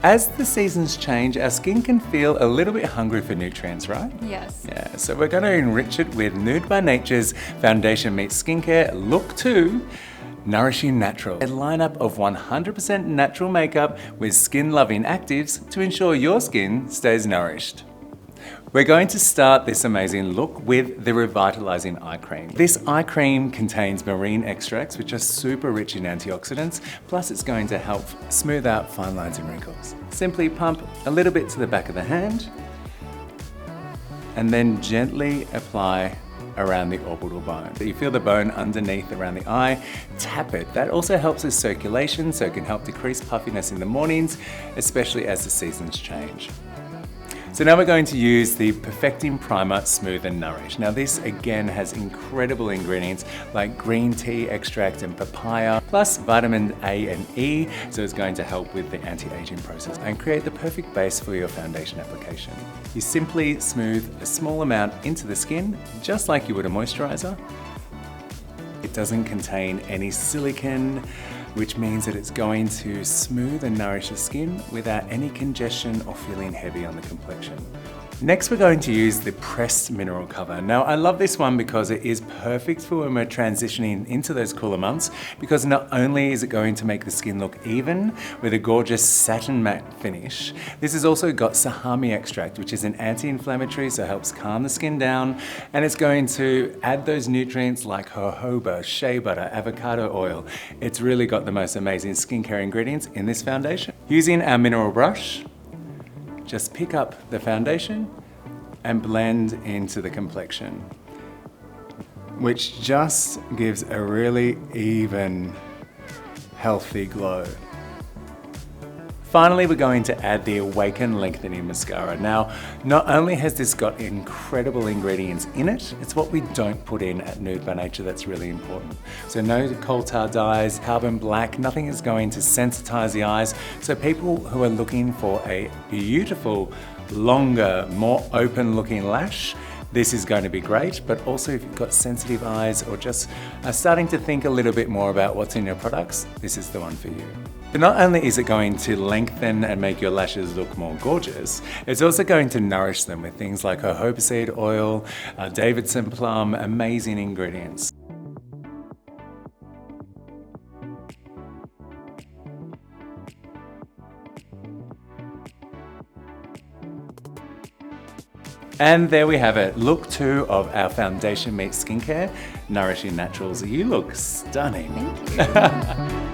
As the seasons change, our skin can feel a little bit hungry for nutrients, right? Yes. Yeah, so we're going to enrich it with Nude by Nature's Foundation Meets Skincare Look 2 Nourishing Naturals, a lineup of 100% natural makeup with skin-loving actives to ensure your skin stays nourished. We're going to start this amazing look with the Revitalizing Eye Cream. This eye cream contains marine extracts which are super rich in antioxidants, plus it's going to help smooth out fine lines and wrinkles. Simply pump a little bit to the back of the hand and then gently apply around the orbital bone. You feel the bone underneath around the eye, tap it. That also helps with circulation, so it can help decrease puffiness in the mornings, especially as the seasons change. So now we're going to use the Perfecting Primer Smooth and Nourish. Now this again has incredible ingredients like green tea extract and papaya, plus vitamin A and E, so it's going to help with the anti-aging process and create the perfect base for your foundation application. You simply smooth a small amount into the skin, just like you would a moisturizer. It doesn't contain any silicone, which means that it's going to smooth and nourish the skin without any congestion or feeling heavy on the complexion. Next, we're going to use the Pressed Mineral Cover. Now, I love this one because it is perfect for when we're transitioning into those cooler months, because not only is it going to make the skin look even with a gorgeous satin matte finish, this has also got sahami extract, which is an anti-inflammatory, so it helps calm the skin down, and it's going to add those nutrients like jojoba, shea butter, avocado oil. It's really got the most amazing skincare ingredients in this foundation. Using our mineral brush, just pick up the foundation and blend into the complexion, which just gives a really even, healthy glow. Finally, we're going to add the Awaken Lengthening Mascara. Now, not only has this got incredible ingredients in it, it's what we don't put in at Nude by Nature that's really important. So no coal tar dyes, carbon black, nothing is going to sensitize the eyes. So people who are looking for a beautiful, longer, more open looking lash, this is going to be great, but also if you've got sensitive eyes or just are starting to think a little bit more about what's in your products, this is the one for you. But not only is it going to lengthen and make your lashes look more gorgeous, it's also going to nourish them with things like jojoba seed oil, Davidson plum, amazing ingredients. And there we have it, look 2 of our Foundation Meets Skincare, Nourishing Naturals. You look stunning. Thank you.